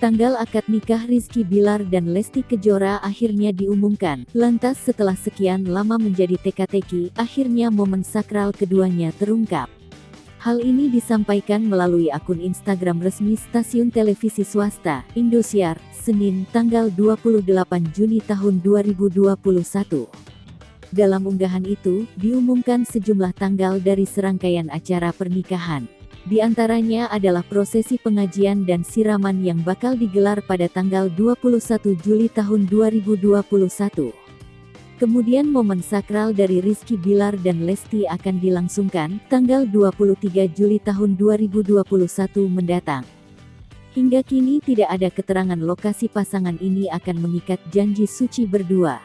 Tanggal akad nikah Rizky Bilar dan Lesti Kejora akhirnya diumumkan. Lantas setelah sekian lama menjadi teka-teki, akhirnya momen sakral keduanya terungkap. Hal ini disampaikan melalui akun Instagram resmi stasiun televisi swasta, Indosiar, Senin, tanggal 28 Juni tahun 2021. Dalam unggahan itu, diumumkan sejumlah tanggal dari serangkaian acara pernikahan. Di antaranya adalah prosesi pengajian dan siraman yang bakal digelar pada tanggal 21 Juli tahun 2021. Kemudian momen sakral dari Rizky Bilar dan Lesti akan dilangsungkan tanggal 23 Juli tahun 2021 mendatang. Hingga kini tidak ada keterangan lokasi pasangan ini akan mengikat janji suci berdua.